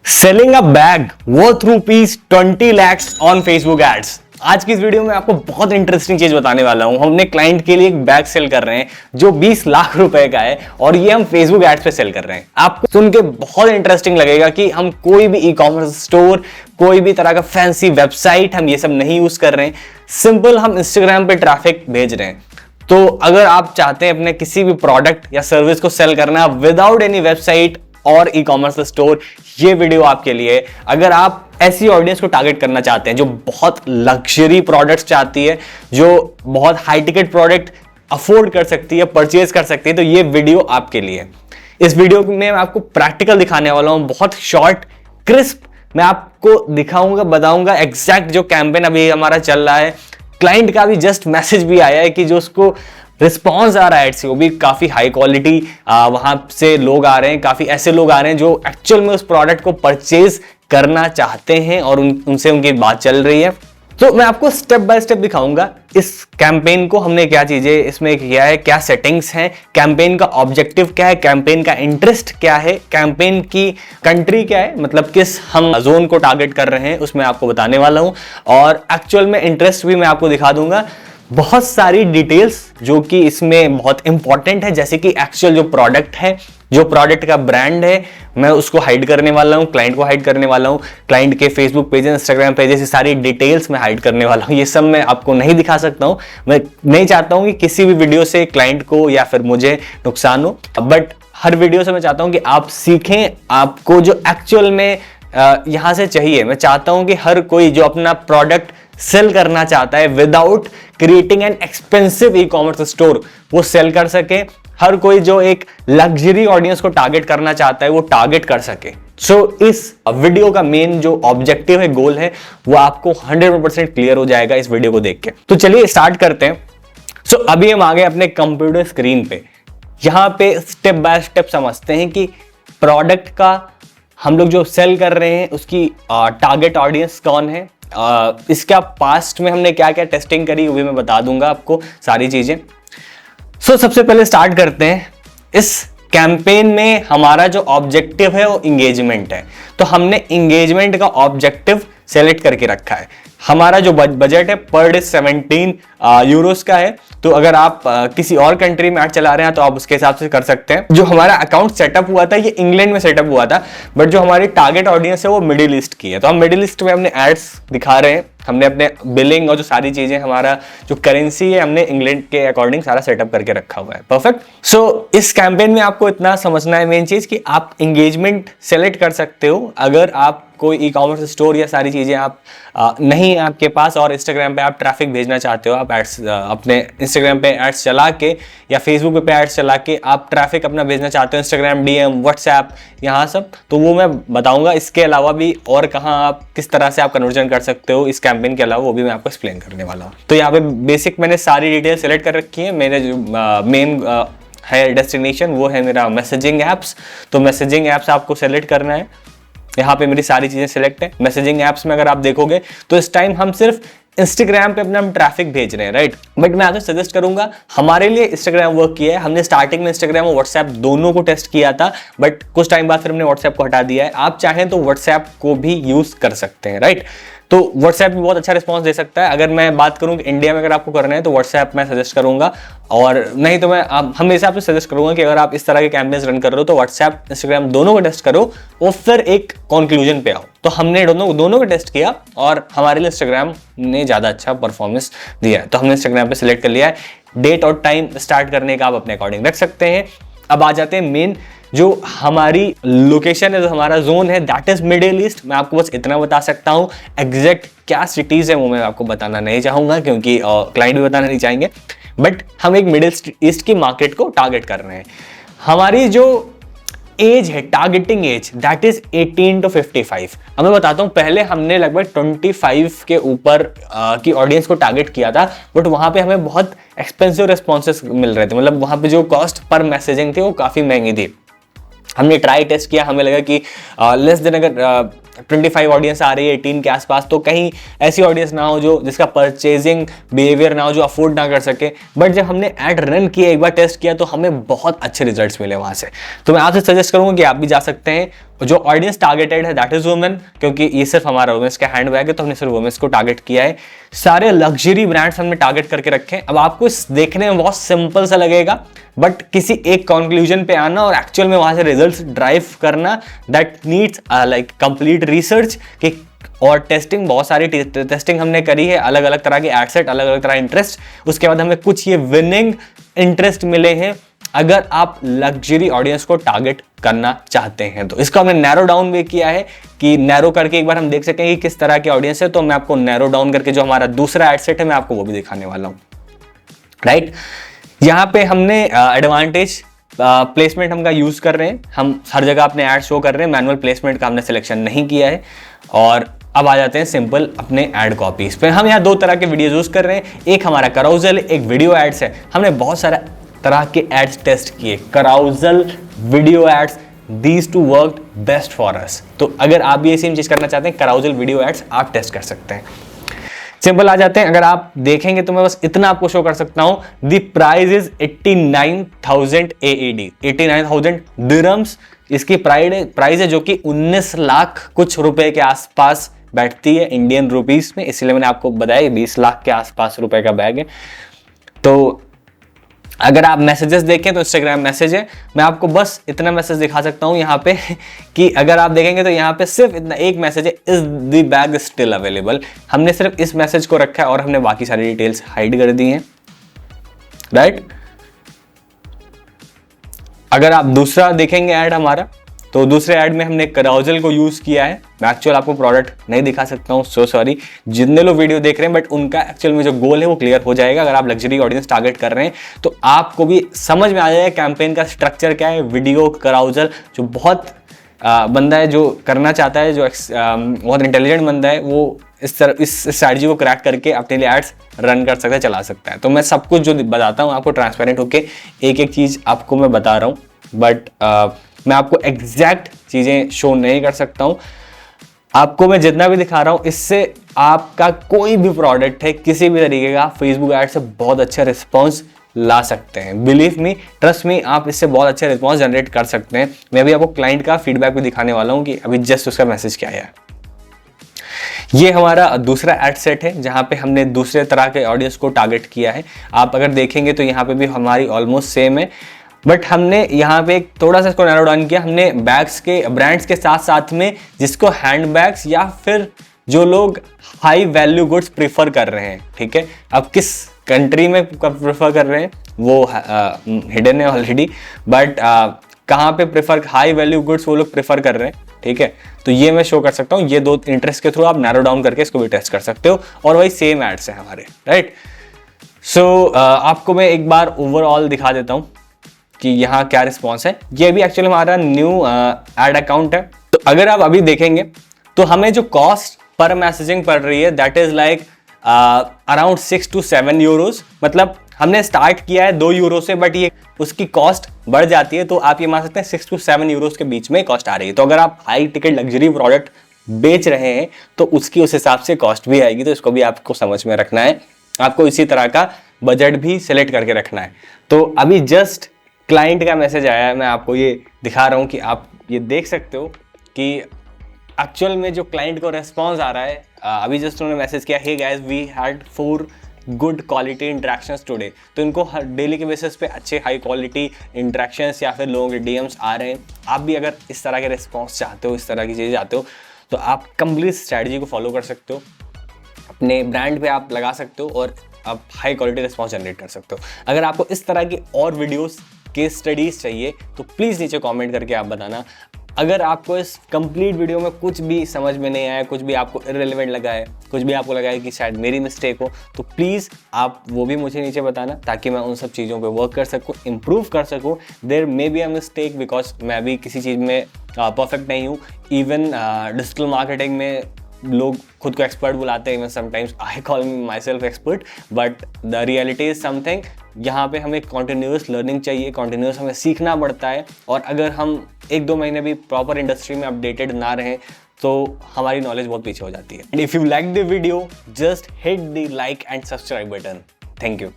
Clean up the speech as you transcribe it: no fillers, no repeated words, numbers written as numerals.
Selling a bag worth ₹20 lakhs on Facebook ads. आज की इस वीडियो में आपको बहुत इंटरेस्टिंग चीज बताने वाला हूं। हम अपने क्लाइंट के लिए एक बैग सेल कर रहे हैं जो 20 लाख रुपए का है और ये हम फेसबुक एड्स पे सेल कर रहे हैं। आपको सुन के बहुत इंटरेस्टिंग लगेगा कि हम कोई भी ई कॉमर्स स्टोर, कोई भी तरह का फैंसी वेबसाइट, हम ये सब नहीं यूज कर रहे हैं। सिंपल हम इंस्टाग्राम पे ट्रैफिक भेज रहे हैं। तो अगर आप चाहते हैं अपने किसी भी प्रोडक्ट या सर्विस को सेल करना विदाउट एनी वेबसाइट और ई कॉमर्स स्टोर, ये वीडियो आपके लिए। अगर आप ऐसी ऑडियंस को टारगेट करना चाहते हैं जो बहुत लग्जरी प्रोडक्ट्स चाहती है, जो बहुत हाई टिकट प्रोडक्ट अफोर्ड कर सकती है, परचेज कर सकती है, तो ये वीडियो आपके लिए। इस वीडियो में मैं आपको प्रैक्टिकल दिखाने वाला हूं, बहुत शॉर्ट क्रिस्प मैं आपको दिखाऊंगा, बताऊंगा एग्जैक्ट जो कैंपेन अभी हमारा चल रहा है। क्लाइंट का भी जस्ट मैसेज भी आया है कि जो उसको रिस्पॉन्स आ रहा है से वो भी काफी हाई क्वालिटी, वहां से लोग आ रहे हैं, काफी ऐसे लोग आ रहे हैं जो एक्चुअल में उस प्रोडक्ट को परचेज करना चाहते हैं और उनसे उनकी बात चल रही है। तो मैं आपको स्टेप बाय स्टेप दिखाऊंगा इस कैंपेन को, हमने क्या चीजें इसमें किया है, क्या सेटिंग्स हैं, कैंपेन का ऑब्जेक्टिव क्या है, कैंपेन का इंटरेस्ट क्या है, कैंपेन की कंट्री क्या है, मतलब किस हम जोन को टारगेट कर रहे हैं उसमें आपको बताने वाला हूं। और एक्चुअल में इंटरेस्ट भी मैं आपको दिखा दूंगा। बहुत सारी डिटेल्स जो कि इसमें बहुत इंपॉर्टेंट है, जैसे कि एक्चुअल जो प्रोडक्ट है, जो प्रोडक्ट का ब्रांड है, मैं उसको हाइड करने वाला हूं, क्लाइंट को हाइड करने वाला हूं, क्लाइंट के फेसबुक पेजेस, इंस्टाग्राम पेजेस, ये सारी डिटेल्स मैं हाइड करने वाला हूं। ये सब मैं आपको नहीं दिखा सकता हूं। मैं नहीं चाहता हूं कि किसी भी वीडियो से क्लाइंट को या फिर मुझे नुकसान हो, बट हर वीडियो से मैं चाहता हूं कि आप सीखें, आपको जो एक्चुअल में यहां से चाहिए। मैं चाहता हूं कि हर कोई जो अपना प्रोडक्ट सेल करना चाहता है without creating an expensive e commerce store, वो सेल कर सके। हर कोई जो एक लग्जरी ऑडियंस को टारगेट करना चाहता है वो टारगेट कर सके। सो इस वीडियो का मेन जो ऑब्जेक्टिव है, गोल है, वो आपको 100% क्लियर हो जाएगा इस वीडियो को देख के। तो चलिए स्टार्ट करते हैं। सो अभी हम आ गए अपने कंप्यूटर स्क्रीन पे। यहां पे स्टेप बाय स्टेप समझते हैं कि प्रोडक्ट का हम लोग जो सेल कर रहे हैं उसकी टारगेट ऑडियंस कौन है, इसका पास्ट में हमने क्या क्या टेस्टिंग करी वो भी मैं बता दूंगा आपको सारी चीजें। सो सबसे पहले स्टार्ट करते हैं। इस कैंपेन में हमारा जो ऑब्जेक्टिव है वो इंगेजमेंट है, तो हमने इंगेजमेंट का ऑब्जेक्टिव सेलेक्ट करके रखा है। हमारा जो बजट है पर डे 17 यूरोस का है। तो अगर आप किसी और कंट्री में ऐड चला रहे हैं तो आप उसके हिसाब से कर सकते हैं। जो हमारा अकाउंट सेटअप हुआ था ये इंग्लैंड में सेटअप हुआ था, बट जो हमारी टारगेट ऑडियंस है वो मिडिल ईस्ट की है। तो हम मिडिल ईस्ट में अपने एड्स दिखा रहे हैं। हमने अपने बिलिंग और जो सारी चीजें, हमारा जो करेंसी है, हमने इंग्लैंड के अकॉर्डिंग सारा सेटअप करके रखा हुआ है। परफेक्ट। सो इस कैंपेन में आपको इतना समझना है मेन चीज कि आप इंगेजमेंट सेलेक्ट कर सकते हो। अगर आप कोई ई कॉमर्स स्टोर या सारी चीजें आप नहीं है आपके पास और इंस्टाग्राम पे आप ट्रैफिक भेजना चाहते हो, आप एड्स अपने इंस्टाग्राम पे एड्स चला के या फेसबुक पे एड्स चला के आप ट्रैफिक अपना भेजना चाहते हो, इंस्टाग्राम डीएम, व्हाट्सएप, यहाँ सब, तो वो मैं बताऊंगा। इसके अलावा भी और कहाँ आप किस तरह से आप कन्वर्जन कर सकते हो इस कैंपेन के अलावा, वो भी मैं आपको एक्सप्लेन करने वाला हूँ। तो यहाँ पे बेसिक मैंने सारी डिटेल सेलेक्ट कर रखी है। मेरे जो मेन है डेस्टिनेशन वो है मेरा मैसेजिंग एप्स। तो मैसेजिंग एप्स आपको सेलेक्ट करना है। यहाँ पे मेरी सारी चीजें सिलेक्ट है। मैसेजिंग एप्स में अगर आप देखोगे तो इस टाइम हम सिर्फ इंस्टाग्राम पे अपना हम ट्रैफिक भेज रहे हैं, राइट। बट मैं आपको सजेस्ट करूंगा, हमारे लिए इंस्टाग्राम वर्क किया है। हमने स्टार्टिंग में इंस्टाग्राम और व्हाट्सएप दोनों को टेस्ट किया था, बट कुछ टाइम बाद फिर हमने व्हाट्सएप को हटा दिया है। आप चाहें तो व्हाट्सएप को भी यूज कर सकते हैं, राइट। तो व्हाट्सएप भी बहुत अच्छा रिस्पांस दे सकता है। अगर मैं बात करूं कि इंडिया में अगर आपको करना है तो व्हाट्सएप मैं सजेस्ट करूंगा, और नहीं तो मैं हमेशा आपसे सजेस्ट करूंगा कि अगर आप इस तरह के कैंपेन्स रन कर रहे हो तो व्हाट्सएप, इंस्टाग्राम दोनों को टेस्ट करो और फिर एक कंक्लूजन पे आओ। तो हमने दोनों को टेस्ट किया और हमारे लिए इंस्टाग्राम ने ज्यादा अच्छा परफॉर्मेंस दिया है, तो हमने इंस्टाग्राम पे सिलेक्ट कर लिया है। डेट और टाइम स्टार्ट करने का आप अपने अकॉर्डिंग रख सकते हैं। अब आ जाते हैं मेन जो हमारी लोकेशन है, जो हमारा जोन है, दैट इज मिडिल ईस्ट। मैं आपको बस इतना बता सकता हूं, एग्जैक्ट क्या सिटीज है वो मैं आपको बताना नहीं चाहूंगा क्योंकि क्लाइंट भी बताना नहीं चाहेंगे, बट हम एक मिडिल ईस्ट की मार्केट को टारगेट कर रहे हैं। हमारी जो एज है, targeting age, that is 18 to 55। अब मैं बताता हूं, पहले हमने लगभग 25 के ऊपर की ऑडियंस को टारगेट किया था, बट वहां पे हमें बहुत एक्सपेंसिव रिस्पॉन्सेस मिल रहे थे। मतलब वहां पे जो कॉस्ट पर मैसेजिंग थी वो काफी महंगी थी। हमने ट्राई टेस्ट किया, हमें लगा कि लेस देन अगर 25 ऑडियंस आ रही है 18 के आसपास, तो कहीं ऐसी ऑडियंस ना हो जो जिसका परचेजिंग बिहेवियर ना हो, जो अफोर्ड ना कर सके। बट जब हमने ऐड रन किया, एक बार टेस्ट किया, तो हमें बहुत अच्छे रिजल्ट्स मिले वहां से। तो मैं आपसे सजेस्ट करूंगा कि आप भी जा सकते हैं। जो ऑडियंस टारगेटेड है दैट इज वुमेन, क्योंकि ये सिर्फ हमारा वुमेन्स का हैंडबैग है, तो हमने सिर्फ वुमेन्स को टारगेट किया है। सारे लग्जरी ब्रांड्स हमने टारगेट करके रखे हैं। अब आपको इस देखने में बहुत सिंपल सा लगेगा, बट किसी एक कंक्लूजन पे आना और एक्चुअल में वहां से रिजल्ट्स ड्राइव करना, that needs like complete research कि और टेस्टिंग, बहुत सारी टेस्टिंग हमने करी है, अलग अलग तरह के एड सेट, अलग अलग तरह इंटरेस्ट। उसके बाद हमें कुछ ये विनिंग इंटरेस्ट मिले हैं अगर आप लग्जरी ऑडियंस को टारगेट करना चाहते हैं। तो इसको हमने नैरो डाउन भी किया है कि नैरो करके एक बार हम देख सकें कि किस तरह की ऑडियंस है। तो मैं आपको नैरो डाउन करके जो हमारा दूसरा एड सेट है, मैं आपको वो भी दिखाने वाला हूं। राइट, यहाँ पे हमने एडवांटेज प्लेसमेंट हम का यूज कर रहे हैं, हम हर जगह अपने एड शो कर रहे हैं, मैनुअल प्लेसमेंट का हमने सिलेक्शन नहीं किया है। और अब आ जाते हैं सिंपल अपने एड कॉपीज पे। हम यहाँ दो तरह के वीडियो यूज कर रहे हैं, एक हमारा कराउजल, एक वीडियो एड्स है। हमने बहुत सारा तरह के एड्स टेस्ट किए, carousel, video ads, these two work best for us. तो अगर आप भी ये सेम चीज करना चाहते हैं, कराउजल वीडियो एड्स आप टेस्ट कर सकते हैं। सिंपल आ जाते हैं। अगर आप देखेंगे तो मैं बस इतना आपको शो कर सकता हूं, the price is 89,000 AED, 89,000 dirhams इसकी प्राइस है, जो कि 19 लाख कुछ रुपए के आसपास बैठती है इंडियन रुपीस में। इसलिए मैंने आपको बताया 20 लाख के आसपास रुपए का बैग है। तो अगर आप मैसेजेस देखें तो इंस्टाग्राम मैसेज है, मैं आपको बस इतना मैसेज दिखा सकता हूं यहाँ पे कि अगर आप देखेंगे तो यहाँ पे सिर्फ इतना एक मैसेज है, is the bag still available. हमने सिर्फ इस मैसेज को रखा है और हमने बाकी सारी डिटेल्स हाइड कर दी हैं। राइट, अगर आप दूसरा देखेंगे ऐड हमारा, तो दूसरे ऐड में हमने कराउजल को यूज किया है। मैं एक्चुअल आपको प्रोडक्ट नहीं दिखा सकता हूँ, सो सॉरी। जितने लोग वीडियो देख रहे हैं, बट उनका एक्चुअल में जो गोल है वो क्लियर हो जाएगा। अगर आप लग्जरी ऑडियंस टारगेट कर रहे हैं तो आपको भी समझ में आ जाएगा कैंपेन का स्ट्रक्चर क्या है। वीडियो कराउजल, जो बहुत बंदा है जो करना चाहता है, जो बहुत इंटेलिजेंट बंदा है, वो इस स्ट्रैटेजी को क्रैक करके अपने लिए एड्स रन कर सकता है, चला सकता है। तो मैं सब कुछ जो बताता हूँ आपको ट्रांसपेरेंट होके एक एक चीज आपको मैं बता रहा हूँ, बट मैं आपको एग्जैक्ट चीजें शो नहीं कर सकता हूं। आपको मैं जितना भी दिखा रहा हूं, इससे आपका कोई भी प्रोडक्ट है किसी भी तरीके का, फेसबुक ऐड से बहुत अच्छा रिस्पांस ला सकते हैं। बिलीव मी, ट्रस्ट मी, आप इससे बहुत अच्छा रिस्पांस जनरेट कर सकते हैं। मैं भी आपको क्लाइंट का फीडबैक भी दिखाने वाला हूं कि अभी जस्ट उसका मैसेज क्या है। ये हमारा दूसरा एड सेट है जहां पे हमने दूसरे तरह के ऑडियंस को टारगेट किया है। आप अगर देखेंगे तो यहाँ पे भी हमारी ऑलमोस्ट सेम है, बट हमने यहाँ पे एक थोड़ा सा इसको नैरो डाउन किया। हमने बैग्स के ब्रांड्स के साथ साथ में जिसको हैंड बैग्स या फिर जो लोग हाई वैल्यू गुड्स प्रीफर कर रहे हैं, ठीक है, अब किस कंट्री में प्रेफर कर रहे हैं वो हिडन है ऑलरेडी, बट कहाँ पे प्रेफर हाई वैल्यू गुड्स वो लोग प्रेफर कर रहे हैं, ठीक है। तो ये मैं शो कर सकता हूँ। ये दो इंटरेस्ट के थ्रू आप नैरो डाउन करके इसको भी टेस्ट कर सकते हो, और वही सेम एड्स हैं हमारे। राइट, सो आपको मैं एक बार ओवरऑल दिखा देता हूँ कि यहाँ क्या रिस्पॉन्स है। ये भी एक्चुअली हमारा न्यू एड अकाउंट है। तो अगर आप अभी देखेंगे तो हमें जो कॉस्ट पर मैसेजिंग पड़ रही है that is like around 6 to 7 euros. मतलब हमने स्टार्ट किया है 2 यूरो से, बट ये उसकी कॉस्ट बढ़ जाती है। तो आप ये मान सकते हैं 6 to 7 यूरोज के बीच में कॉस्ट आ रही है। तो अगर आप हाई टिकट लग्जरी प्रोडक्ट बेच रहे हैं तो उसकी उस हिसाब से कॉस्ट भी आएगी। तो इसको भी आपको समझ में रखना है। आपको इसी तरह का बजट भी सिलेक्ट करके रखना है। तो अभी जस्ट क्लाइंट का मैसेज आया है, मैं आपको ये दिखा रहा हूँ कि आप ये देख सकते हो कि एक्चुअल में जो क्लाइंट को रेस्पॉन्स आ रहा है। अभी जस्ट उन्होंने मैसेज किया, hey guys we had 4 good quality interactions today. तो इनको हर डेली के बेसिस पे अच्छे हाई क्वालिटी इंटरेक्शंस या फिर लोगों के डीएम्स आ रहे हैं। आप भी अगर इस तरह के रिस्पॉन्स चाहते हो, इस तरह की चीज़ें चाहते हो, तो आप कंप्लीट स्ट्रैटेजी को फॉलो कर सकते हो, अपने ब्रांड पे आप लगा सकते हो और आप हाई क्वालिटी रिस्पॉन्स जनरेट कर सकते हो। अगर आपको इस तरह की और वीडियोस केस स्टडीज चाहिए तो प्लीज़ नीचे कमेंट करके आप बताना। अगर आपको इस कंप्लीट वीडियो में कुछ भी समझ में नहीं आया, कुछ भी आपको इररिलेवेंट लगा है, कुछ भी आपको लगा है कि शायद मेरी मिस्टेक हो, तो प्लीज़ आप वो भी मुझे नीचे बताना ताकि मैं उन सब चीज़ों पे वर्क कर सकूँ, इम्प्रूव कर सकूँ। There may be a mistake because मैं भी किसी चीज़ में परफेक्ट नहीं हूँ। इवन डिजिटल मार्केटिंग में लोग खुद को एक्सपर्ट बुलाते हैं, even sometimes I call my self expert, but the reality is something. यहाँ पे हमें कॉन्टिन्यूस लर्निंग चाहिए, कॉन्टिन्यूस हमें सीखना पड़ता है। और अगर हम 1-2 महीने भी प्रॉपर इंडस्ट्री में अपडेटेड ना रहें तो हमारी नॉलेज बहुत पीछे हो जाती है। And if you like the video, just hit the like and subscribe button. Thank you.